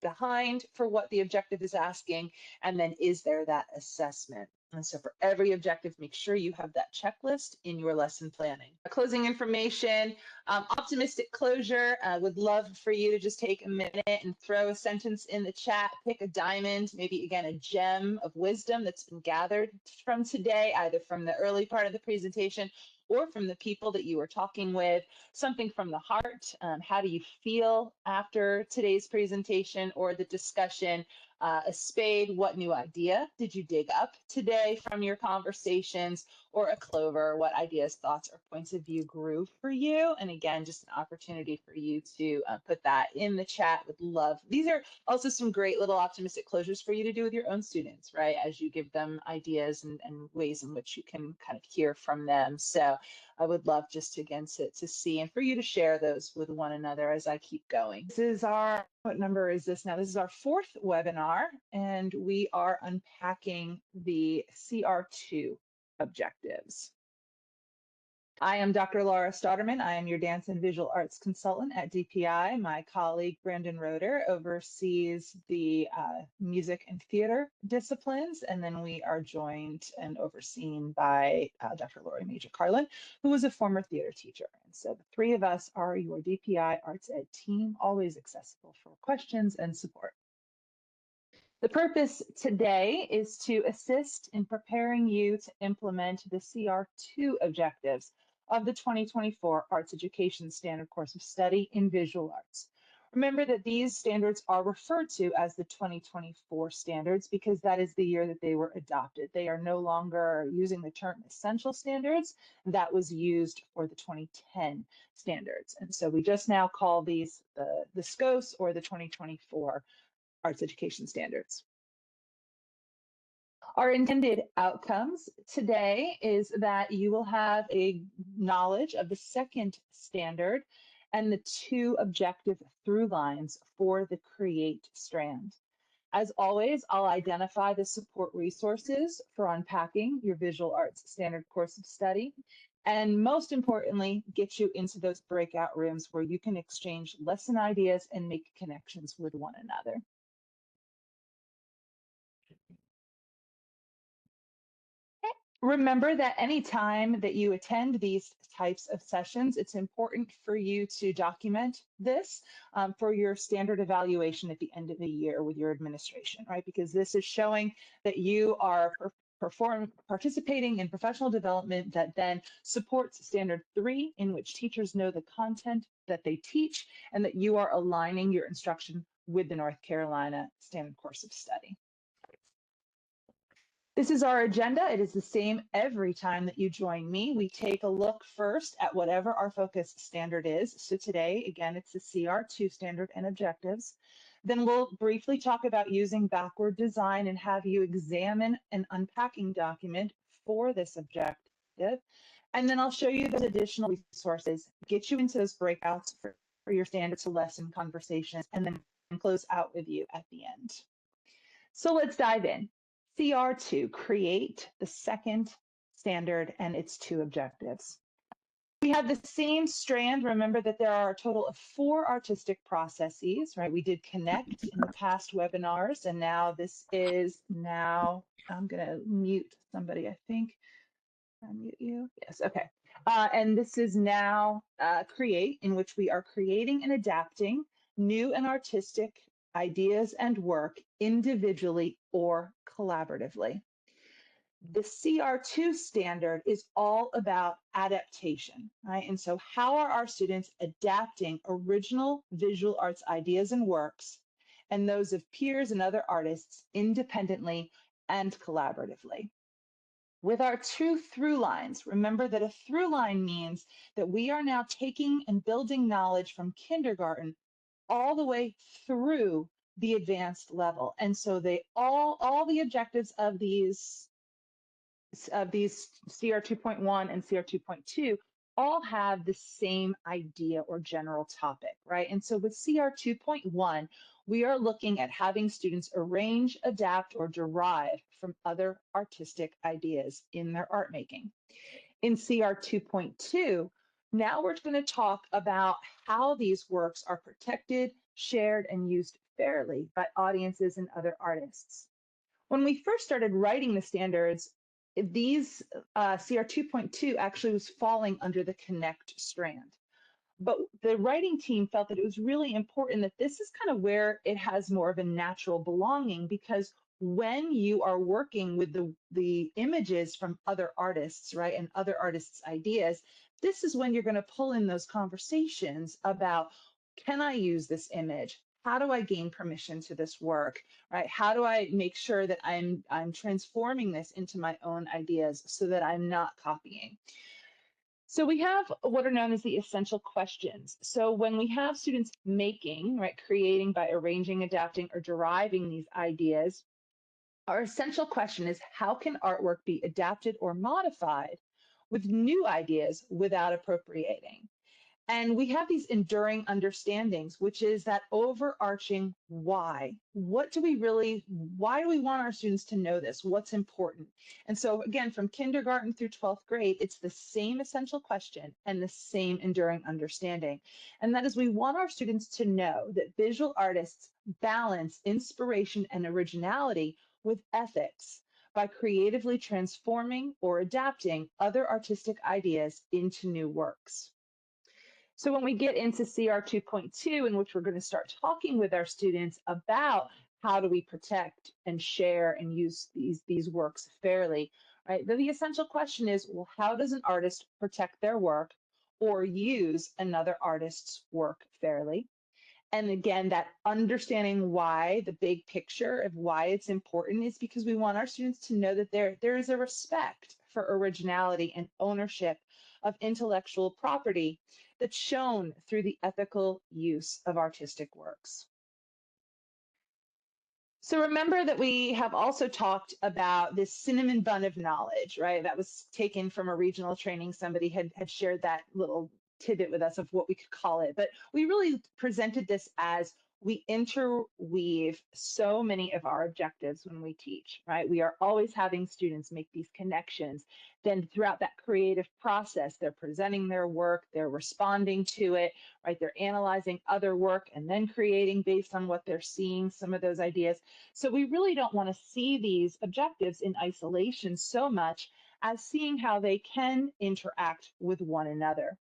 behind for what the objective is asking. And then is there that assessment? And so for every objective, make sure you have that checklist in your lesson planning. Closing information, optimistic closure. Would love for you to just take a minute and throw a sentence in the chat, pick a diamond, maybe again, a gem of wisdom that's been gathered from today, either from the early part of the presentation or from the people that you were talking with, something from the heart. How do you feel after today's presentation or the discussion? A spade, what new idea did you dig up today from your conversations? Or a clover, what ideas, thoughts, or points of view grew for you? And again, just an opportunity for you to put that in the chat. Would love. These are also some great little optimistic closures for you to do with your own students, right? As you give them ideas and ways in which you can kind of hear from them. So I would love just to, again, to see and for you to share those with one another as I keep going. This is our, what number is this now? This is our fourth webinar, and we are unpacking the CR2 objectives. I am Dr. Laura Stotterman. I am your dance and visual arts consultant at DPI. My colleague Brandon Roeder oversees the music and theater disciplines, and then we are joined and overseen by Dr. Lori Major-Carlin, who was a former theater teacher. And so the three of us are your DPI Arts Ed team, always accessible for questions and support. The purpose today is to assist in preparing you to implement the CR2 objectives of the 2024 Arts Education Standard Course of Study in Visual Arts. Remember that these standards are referred to as the 2024 standards because that is the year that they were adopted. They are no longer using the term essential standards. That was used for the 2010 standards. And so we just now call these the SCOS or the 2024 Arts Education Standards. Our intended outcomes today is that you will have a knowledge of the second standard and the two objective through lines for the CREATE strand. As always, I'll identify the support resources for unpacking your visual arts standard course of study, and most importantly, get you into those breakout rooms where you can exchange lesson ideas and make connections with one another. Remember that any time that you attend these types of sessions, it's important for you to document this for your standard evaluation at the end of the year with your administration, right? Because this is showing that you are participating in professional development that then supports standard 3, in which teachers know the content that they teach and that you are aligning your instruction with the North Carolina Standard Course of Study. This is our agenda. It is the same every time that you join me. We take a look first at whatever our focus standard is. So today, again, it's the CR2 standard and objectives. Then we'll briefly talk about using backward design and have you examine an unpacking document for this objective. And then I'll show you those additional resources, get you into those breakouts for your standard to lesson conversations, and then close out with you at the end. So let's dive in. CR2, create the second standard and its two objectives. We have the same strand. Remember that there are a total of 4 artistic processes, right? We did connect in the past webinars, and now this is I'm going to mute somebody, I think. Unmute you. Yes, okay. And this is now create, in which we are creating and adapting new and artistic ideas and work individually or collaboratively. The CR2 standard is all about adaptation, right? And so how are our students adapting original visual arts ideas and works and those of peers and other artists independently and collaboratively? With our 2 through lines, remember that a through line means that we are now taking and building knowledge from kindergarten all the way through the advanced level. And so they all the objectives of these CR 2.1 and CR 2.2 all have the same idea or general topic, right? And so with CR 2.1, we are looking at having students arrange, adapt, or derive from other artistic ideas in their art making. In CR 2.2, now we're going to talk about how these works are protected, shared, and used fairly by audiences and other artists. When we first started writing the standards, these CR 2.2 actually was falling under the connect strand. But the writing team felt that it was really important that this is kind of where it has more of a natural belonging, because when you are working with the images from other artists, right, and other artists' ideas, this is when you're going to pull in those conversations about, can I use this image? how do I gain permission to this work, right? How do I make sure that I'm transforming this into my own ideas so that I'm not copying? So we have what are known as the essential questions. So when we have students making, right, creating by arranging, adapting, or deriving these ideas, our essential question is how can artwork be adapted or modified with new ideas without appropriating? And we have these enduring understandings, which is that overarching why. What do we really, why do we want our students to know this? What's important? And so, again, from kindergarten through 12th grade, it's the same essential question and the same enduring understanding. And that is we want our students to know that visual artists balance inspiration and originality with ethics by creatively transforming or adapting other artistic ideas into new works. So when we get into CR 2.2, in which we're going to start talking with our students about how do we protect and share and use these works fairly, right? The essential question is, well, how does an artist protect their work or use another artist's work fairly? And again, that understanding why, the big picture of why it's important is because we want our students to know that there is a respect for originality and ownership of intellectual property that's shown through the ethical use of artistic works. So remember that we have also talked about this cinnamon bun of knowledge, right? That was taken from a regional training. Somebody had shared that little tidbit with us of what we could call it. But we really presented this as we interweave so many of our objectives when we teach, right? We are always having students make these connections. Then throughout that creative process, they're presenting their work, they're responding to it, right? They're analyzing other work and then creating based on what they're seeing, some of those ideas. So we really don't want to see these objectives in isolation so much as seeing how they can interact with one another.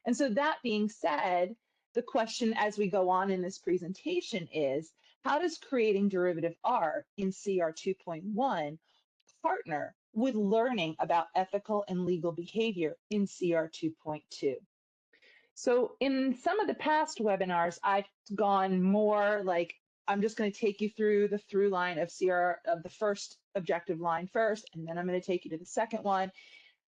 And so that being said, the question as we go on in this presentation is, how does creating derivative art in CR 2.1 partner with learning about ethical and legal behavior in CR 2.2? So in some of the past webinars, I've gone more like I'm just going to take you through the through line of CR of the first objective line first, and then I'm going to take you to the second one.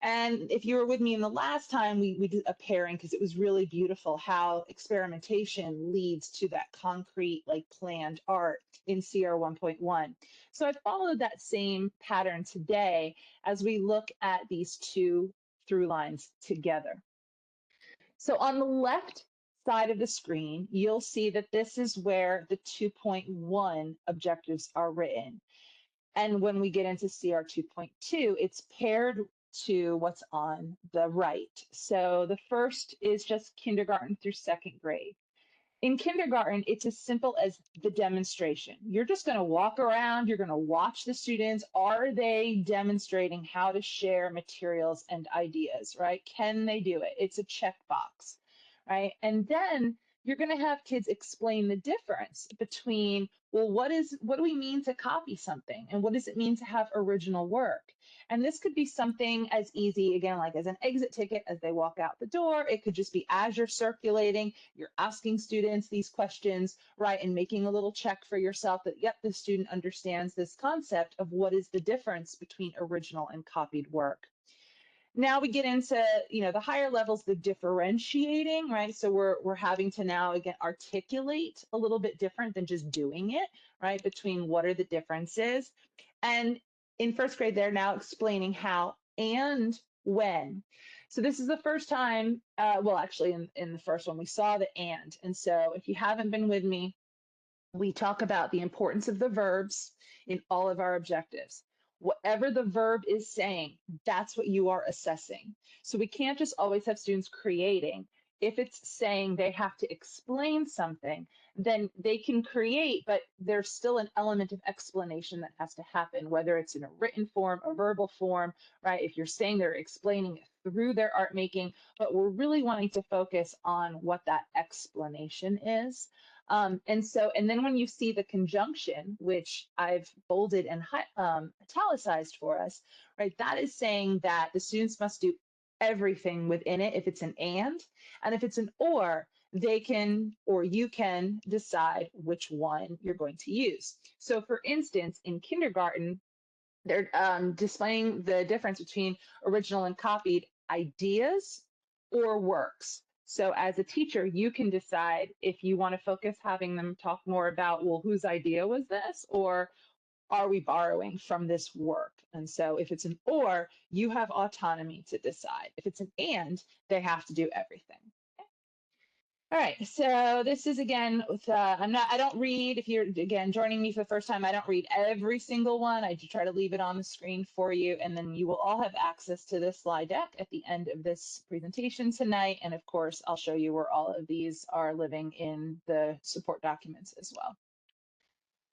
And if you were with me in the last time, we did a pairing because it was really beautiful how experimentation leads to that concrete, like planned art in CR 1.1. So I followed that same pattern today as we look at these two through lines together. So on the left side of the screen, you'll see that this is where the 2.1 objectives are written. And when we get into CR 2.2, it's paired to what's on the right. So the first is just kindergarten through second grade. In kindergarten, it's as simple as the demonstration. You're just going to walk around, you're going to watch the students. Are they demonstrating how to share materials and ideas, right? Can they do it? It's a checkbox, right? And then you're going to have kids explain the difference between, well, what do we mean to copy something? And what does it mean to have original work? And this could be something as easy, again, like as an exit ticket as they walk out the door. It could just be as you're circulating, you're asking students these questions, right, and making a little check for yourself that, yep, the student understands this concept of what is the difference between original and copied work. Now we get into, the higher levels, the differentiating, right? So we're having to now again articulate a little bit different than just doing it, right? Between what are the differences. And in first grade, they're now explaining how and when. So this is the first time, well, actually in the first one, we saw the and. And so if you haven't been with me, we talk about the importance of the verbs in all of our objectives. Whatever the verb is saying, that's what you are assessing. So we can't just always have students creating. If it's saying they have to explain something, then they can create, but there's still an element of explanation that has to happen, whether it's in a written form, a verbal form, right? If you're saying they're explaining it through their art making, but we're really wanting to focus on what that explanation is. And then when you see the conjunction, which I've bolded and italicized for us, right, that is saying that the students must do everything within it if it's an and if it's an or, they can, or you can decide which one you're going to use. So for instance, in kindergarten, they're displaying the difference between original and copied ideas or works. So as a teacher, you can decide if you want to focus having them talk more about, well, whose idea was this? Or are we borrowing from this work? And so if it's an or, you have autonomy to decide. If it's an and, they have to do everything. All right, so this is again with I don't read, if you're again joining me for the first time, I don't read every single one. I do try to leave it on the screen for you, and then you will all have access to this slide deck at the end of this presentation tonight. And of course, I'll show you where all of these are living in the support documents as well.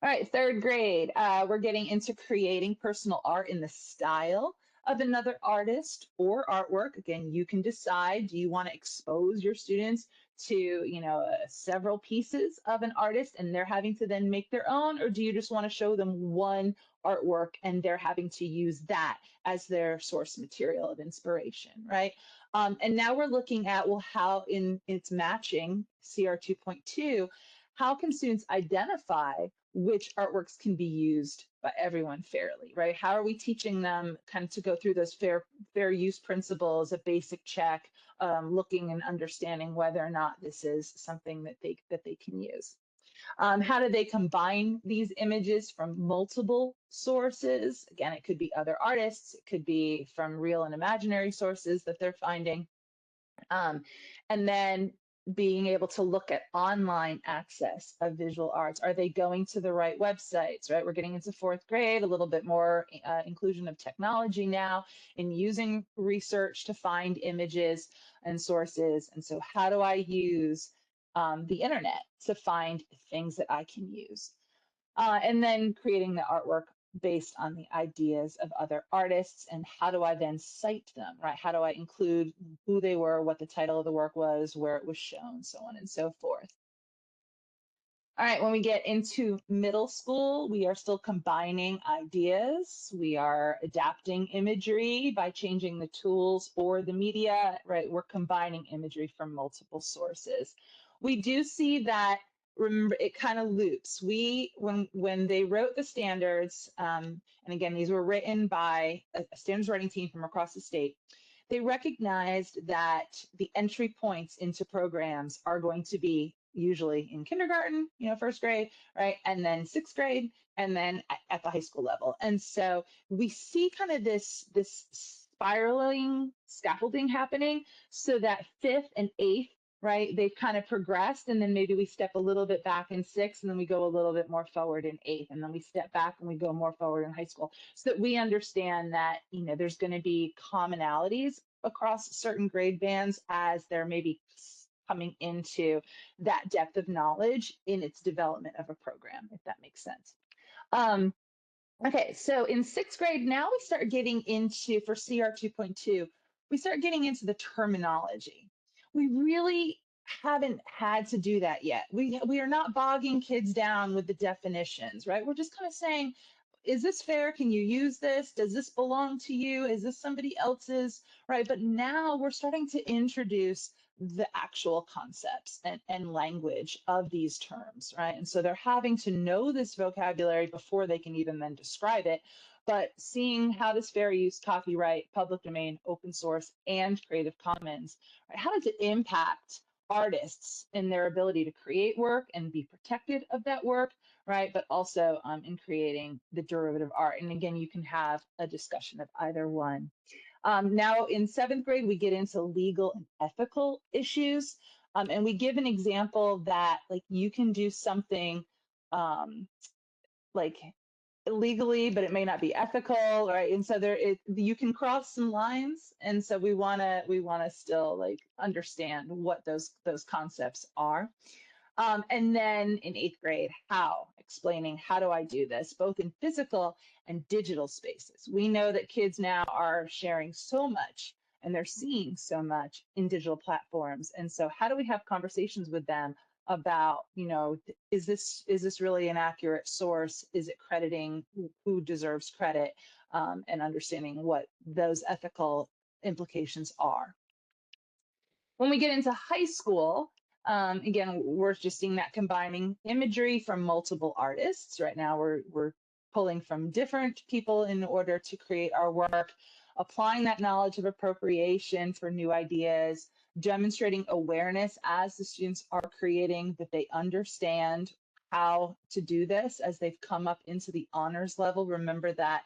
All right, third grade, we're getting into creating personal art in the style of another artist or artwork. Again, you can decide, do you want to expose your students to, several pieces of an artist and they're having to then make their own, or do you just want to show them one artwork and they're having to use that as their source material of inspiration, right? And now we're looking at, well, how in its matching CR 2.2, how can students identify which artworks can be used by everyone fairly, right? How are we teaching them kind of to go through those fair use principles, a basic check, looking and understanding whether or not this is something that they can use? How do they combine these images from multiple sources? Again, it could be other artists, it could be from real and imaginary sources that they're finding. And then being able to look at online access of visual arts. Are they going to the right websites, right? We're getting into fourth grade, a little bit more inclusion of technology now in using research to find images and sources. And so how do I use the internet to find things that I can use? And then creating the artwork based on the ideas of other artists, and how do I then cite them, right? How do I include who they were, what the title of the work was, where it was shown, so on and so forth. All right, when we get into middle school, we are still combining ideas. We are adapting imagery by changing the tools or the media, right? We're combining imagery from multiple sources. We do see that, remember, it kind of loops. When they wrote the standards, and again, these were written by a standards writing team from across the state, they recognized that the entry points into programs are going to be usually in kindergarten, first grade, right? And then sixth grade, and then at the high school level. And so we see kind of this spiraling scaffolding happening, so that fifth and eighth, right, they've kind of progressed, and then maybe we step a little bit back in sixth, and then we go a little bit more forward in eighth, and then we step back and we go more forward in high school, so that we understand that there's going to be commonalities across certain grade bands as they're maybe coming into that depth of knowledge in its development of a program, if that makes sense. Okay, so in sixth grade, now we start getting into, for CR 2.2, we start getting into the terminology. We really haven't had to do that yet. We are not bogging kids down with the definitions, right? We're just kind of saying, is this fair? Can you use this? Does this belong to you? Is this somebody else's? Right. But now we're starting to introduce the actual concepts and language of these terms, right? And so they're having to know this vocabulary before they can even then describe it. But seeing how does fair use, copyright, public domain, open source, and Creative Commons, right? How does it impact artists in their ability to create work and be protected of that work, right? But also in creating the derivative art. And again, you can have a discussion of either one. Now in seventh grade, we get into legal and ethical issues. And we give an example that like you can do something like illegally, but it may not be ethical, right? And so you can cross some lines. And so we wanna still like understand what those concepts are. And then in eighth grade, explaining how do I do this, both in physical and digital spaces. We know that kids now are sharing so much and they're seeing so much in digital platforms. And so how do we have conversations with them about, is this really an accurate source? Is it crediting who deserves credit, and understanding what those ethical implications are? When we get into high school, Again, we're just seeing that combining imagery from multiple artists. Right now, we're pulling from different people in order to create our work, applying that knowledge of appropriation for new ideas, demonstrating awareness as the students are creating, that they understand how to do this as they've come up into the honors level. Remember that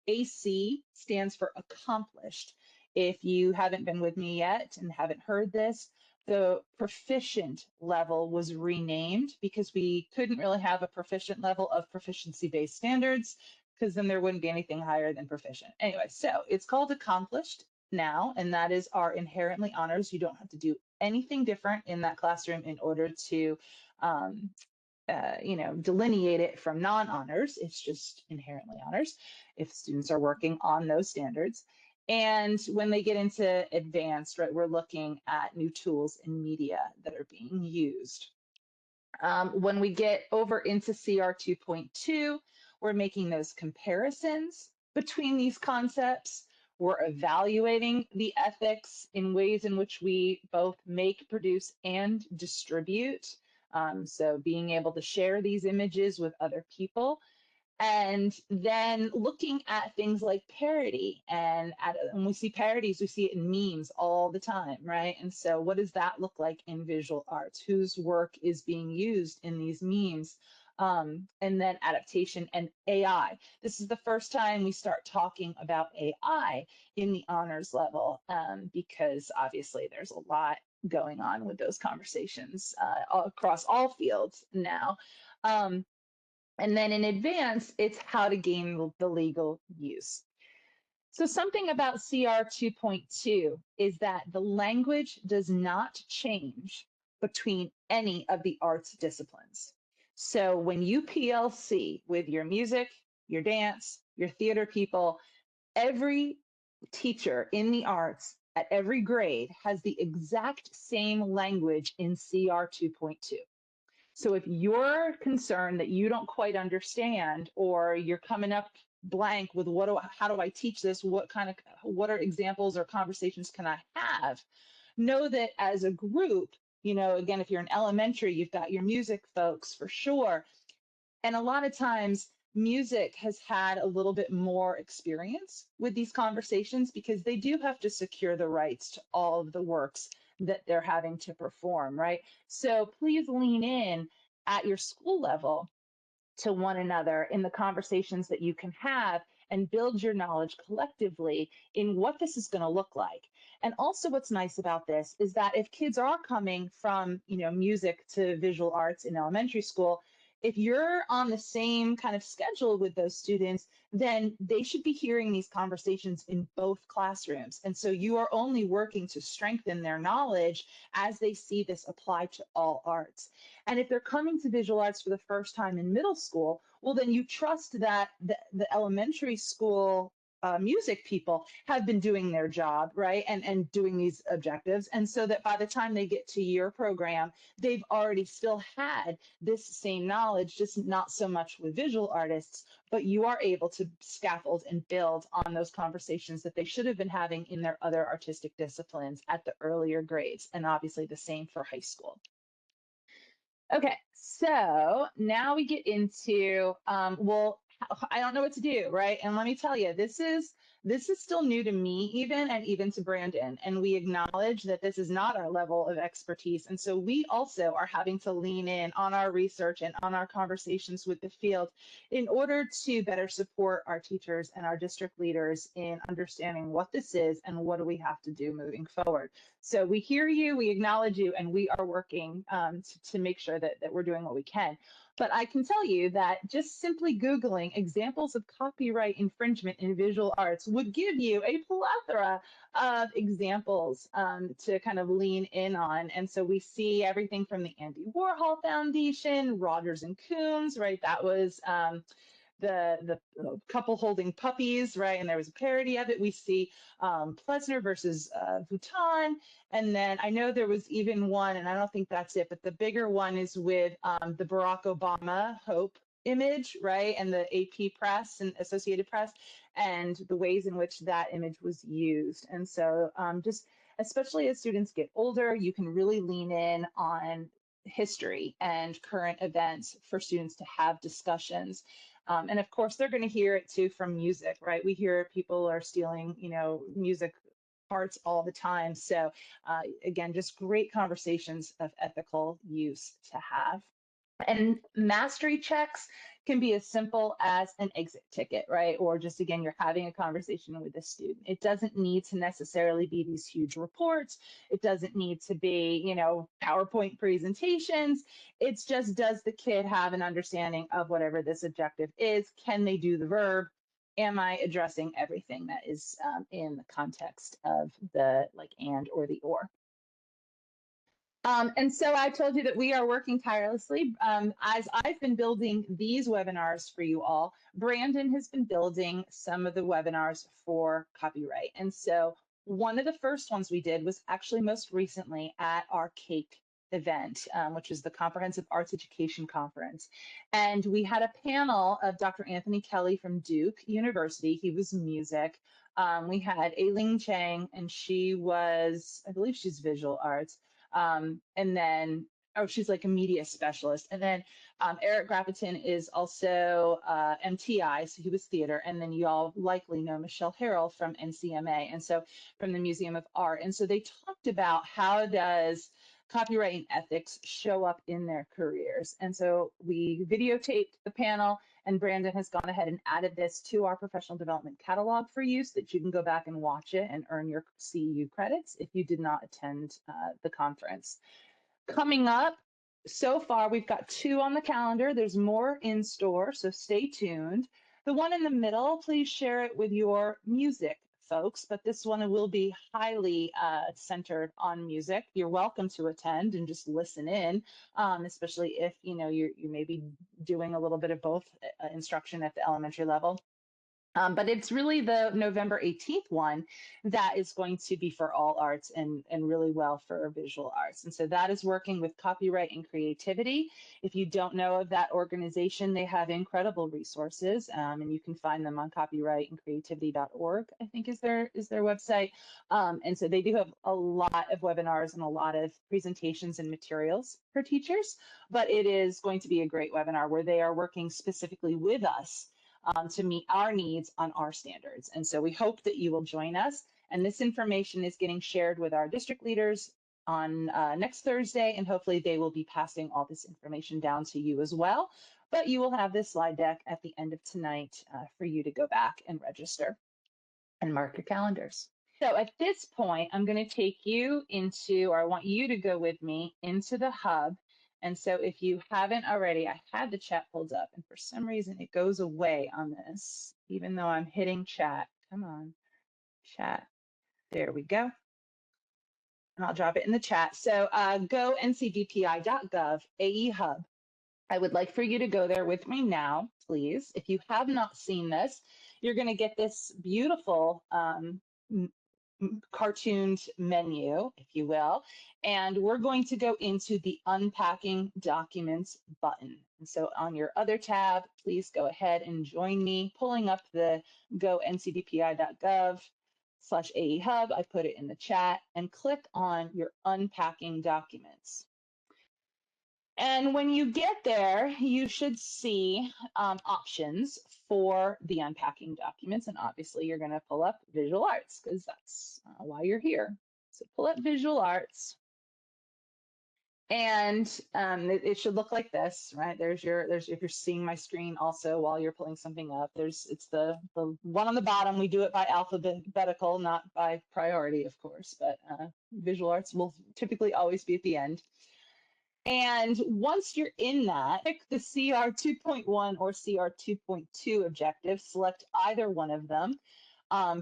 AC stands for accomplished. If you haven't been with me yet and haven't heard this, the proficient level was renamed because we couldn't really have a proficient level of proficiency-based standards, because then there wouldn't be anything higher than proficient. Anyway, so it's called accomplished now, and that is our inherently honors. You don't have to do anything different in that classroom in order to delineate it from non-honors. It's just inherently honors if students are working on those standards. And when they get into advanced, right, we're looking at new tools and media that are being used. When we get over into CR 2.2, we're making those comparisons between these concepts. We're evaluating the ethics in ways in which we both make, produce, and distribute. So being able to share these images with other people, and then looking at things like parody. And when we see parodies, we see it in memes all the time, right? And so what does that look like in visual arts? Whose work is being used in these memes? And then adaptation and AI. This is the first time we start talking about AI in the honors level, because obviously there's a lot going on with those conversations across all fields now. And then in advance, it's how to gain the legal use. So something about CR 2.2 is that the language does not change between any of the arts disciplines. So when you PLC with your music, your dance, your theater people, every teacher in the arts at every grade has the exact same language in CR 2.2. So if you're concerned that you don't quite understand, or you're coming up blank with how do I teach this? What are examples or conversations can I have? Know that as a group, again, if you're in elementary, you've got your music folks for sure. And a lot of times music has had a little bit more experience with these conversations because they do have to secure the rights to all of the works that they're having to perform, right? So please lean in at your school level to one another in the conversations that you can have, and build your knowledge collectively in what this is going to look like. And also what's nice about this is that if kids are coming from, music to visual arts in elementary school, if you're on the same kind of schedule with those students, then they should be hearing these conversations in both classrooms. And so you are only working to strengthen their knowledge as they see this applied to all arts. And if they're coming to visual arts for the first time in middle school, well, then you trust that the elementary school music people have been doing their job, right? And doing these objectives. And so that by the time they get to your program, they've already still had this same knowledge, just not so much with visual artists, but you are able to scaffold and build on those conversations that they should have been having in their other artistic disciplines at the earlier grades. And obviously the same for high school. Okay, so now we get into, well, I don't know what to do, right? And let me tell you, this is still new to me even, and even to Brandon. And we acknowledge that this is not our level of expertise. And so we also are having to lean in on our research and on our conversations with the field in order to better support our teachers and our district leaders in understanding what this is and what do we have to do moving forward. So we hear you, we acknowledge you, and we are working to make sure that we're doing what we can. But I can tell you that just simply Googling examples of copyright infringement in visual arts would give you a plethora of examples to kind of lean in on. And so we see everything from the Andy Warhol Foundation, Rogers and Coons, right? That was the couple holding puppies, right? And there was a parody of it. We see Plesner versus Vuitton. And then I know there was even one, and I don't think that's it, but the bigger one is with the Barack Obama Hope image, right? And the AP press and Associated Press, and the ways in which that image was used. And so just especially as students get older, you can really lean in on history and current events for students to have discussions. And of course, they're going to hear it too from music, right? We hear people are stealing, music parts all the time. So again, just great conversations of ethical use to have. And mastery checks can be as simple as an exit ticket, right? Or just, again, you're having a conversation with a student. It doesn't need to necessarily be these huge reports. It doesn't need to be, PowerPoint presentations. It's just, does the kid have an understanding of whatever this objective is? Can they do the verb? Am I addressing everything that is in the context of the and or the or? And so I told you that we are working tirelessly. As I've been building these webinars for you all, Brandon has been building some of the webinars for copyright. And so one of the first ones we did was actually most recently at our CAPE event, which is the Comprehensive Arts Education Conference. And we had a panel of Dr. Anthony Kelly from Duke University. He was music. We had Aileen Chang, and she was, I believe she's visual arts. And then, she's like a media specialist. And then Eric Graffiton is also MTI, so he was theater. And then you all likely know Michelle Harrell from NCMA, and so from the Museum of Art. And so they talked about how does copyright and ethics show up in their careers. And so we videotaped the panel, and Brandon has gone ahead and added this to our professional development catalog for you so that you can go back and watch it and earn your CEU credits if you did not attend the conference. Coming up, so far we've got 2 on the calendar. There's more in store, so stay tuned. The one in the middle, please share it with your music folks, but this one will be highly centered on music. You're welcome to attend and just listen in, especially if you may be doing a little bit of both instruction at the elementary level. But it's really the November 18th one that is going to be for all arts and really well for visual arts. And so that is working with copyright and creativity. If you don't know of that organization, they have incredible resources, and you can find them on copyrightandcreativity.org, I think is their website. And so they do have a lot of webinars and a lot of presentations and materials for teachers, but it is going to be a great webinar where they are working specifically with us to meet our needs on our standards. And so we hope that you will join us. And this information is getting shared with our district leaders on next Thursday, and hopefully they will be passing all this information down to you as well. But you will have this slide deck at the end of tonight for you to go back and register and mark your calendars. So at this point, I'm going to take you into, or I want you to go with me into the hub. And so if you haven't already, I had the chat pulled up, and for some reason it goes away on this, even though I'm hitting chat. Come on, chat. There we go. And I'll drop it in the chat. So go ncdpi.gov, AE Hub. I would like for you to go there with me now, please. If you have not seen this, you're going to get this beautiful cartooned menu, if you will, and we're going to go into the Unpacking Documents button. And so on your other tab, please go ahead and join me pulling up the go ncdpi.gov/AE Hub. I put it in the chat, and click on your Unpacking Documents. And when you get there, you should see options for the unpacking documents. And obviously, you're going to pull up visual arts because that's why you're here. So pull up visual arts. And it should look like this, right? There's if you're seeing my screen also while you're pulling something up, it's the one on the bottom. We do it by alphabetical, not by priority, of course, but visual arts will typically always be at the end. And once you're in that, pick the CR 2.1 or CR 2.2 objective, select either one of them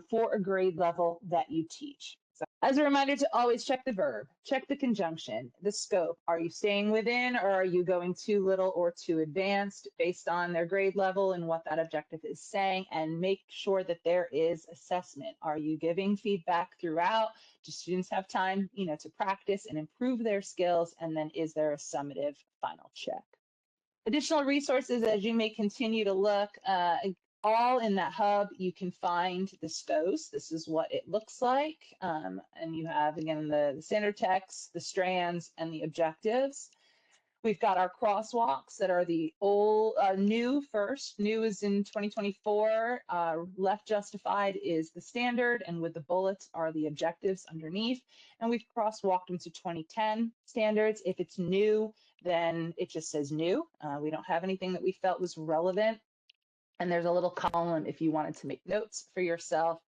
for a grade level that you teach. So as a reminder to always check the verb, check the conjunction, the scope. Are you staying within, or are you going too little or too advanced based on their grade level and what that objective is saying? And make sure that there is assessment. Are you giving feedback throughout? Do students have time, to practice and improve their skills? And then is there a summative final check? Additional resources as you may continue to look. all in that hub. You can find the SPOs. This is what it looks like. And you have, again, the standard text, the strands, and the objectives. We've got our crosswalks that are the new first. New is in 2024. Left justified is the standard, and with the bullets are the objectives underneath. And we've crosswalked them to 2010 standards. If it's new, then it just says new. We don't have anything that we felt was relevant. And there's a little column if you wanted to make notes for yourself.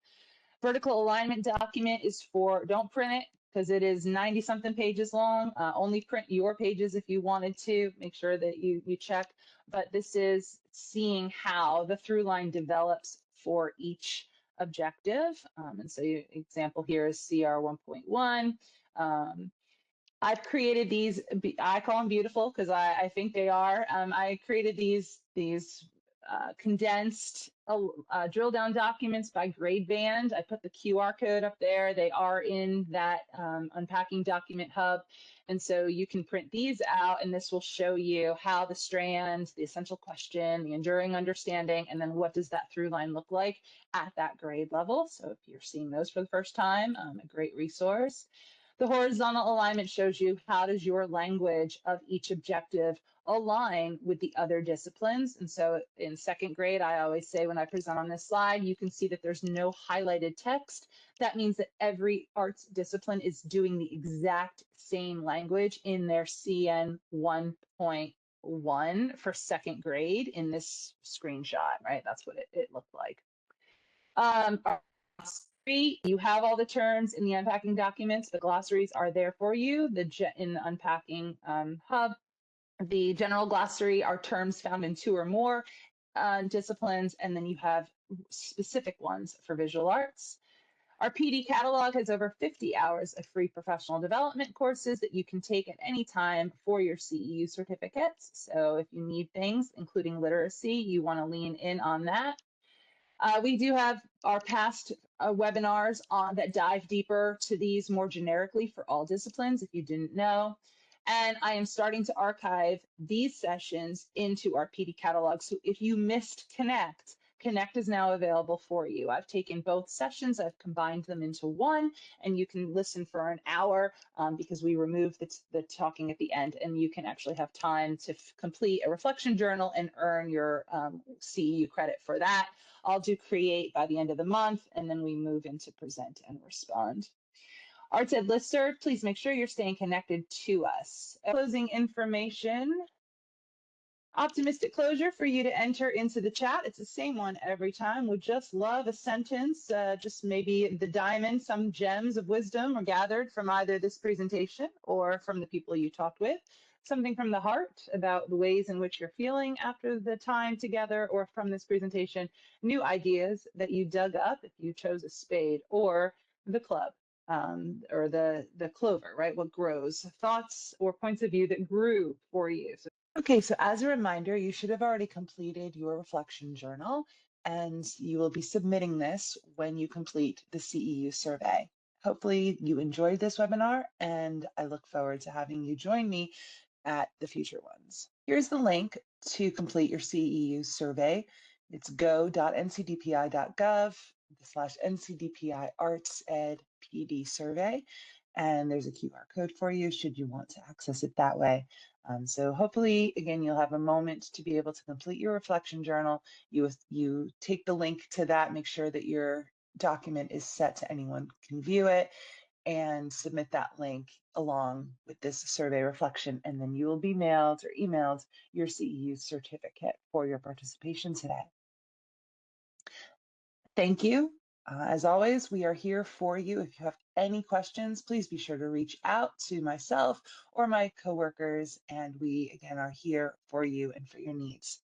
Vertical alignment document is for, don't print it because it is 90 something pages long. Only print your pages if you wanted to. Make sure that you check. But this is seeing how the through line develops for each objective. And so example here is CR 1.1. I've created these, I call them beautiful because I think they are. I created these condensed drill down documents by grade band. I put the QR code up there. They are in that Unpacking document hub. And so you can print these out, and this will show you how the strand, the essential question, the enduring understanding, and then what does that through line look like at that grade level. So if you're seeing those for the first time, a great resource. The horizontal alignment shows you how does your language of each objective align with the other disciplines. And so in second grade, I always say when I present on this slide, you can see that there's no highlighted text. That means that every arts discipline is doing the exact same language in their CN 1.1 for second grade in this screenshot, right? That's what it looked like. You have all the terms in the Unpacking documents. The glossaries are there for you. In the Unpacking hub, the general glossary are terms found in 2 or more disciplines, and then you have specific ones for visual arts. Our PD catalog has over 50 hours of free professional development courses that you can take at any time for your CEU certificates. So if you need things, including literacy, you want to lean in on that. We do have our past webinars that dive deeper to these more generically for all disciplines, if you didn't know. And I am starting to archive these sessions into our PD catalog. So if you missed Connect, Connect is now available for you. I've taken both sessions, I've combined them into one, and you can listen for an hour because we remove the talking at the end, and you can actually have time to complete a reflection journal and earn your CEU credit for that. I'll do create by the end of the month, and then we move into present and respond. Arts Ed Listserv, please make sure you're staying connected to us. Closing information. Optimistic closure for you to enter into the chat. It's the same one every time. Would just love a sentence, just maybe the diamond, some gems of wisdom are gathered from either this presentation or from the people you talked with. Something from the heart about the ways in which you're feeling after the time together, or from this presentation, new ideas that you dug up if you chose a spade, or the club. Or the clover, right? What grows, thoughts or points of view that grew for you. Okay, so as a reminder, you should have already completed your reflection journal, and you will be submitting this when you complete the CEU survey. Hopefully you enjoyed this webinar, and I look forward to having you join me at the future ones. Here's the link to complete your CEU survey. It's go.ncdpi.gov/ncdpi arts ed PD survey. And there's a QR code for you should you want to access it that way. So hopefully, again, you'll have a moment to be able to complete your reflection journal. You take the link to that, make sure that your document is set to anyone can view it, and submit that link along with this survey reflection, and then you will be mailed or emailed your CEU certificate for your participation today. Thank you. As always, we are here for you. If you have any questions, please be sure to reach out to myself or my coworkers, and we, again, are here for you and for your needs.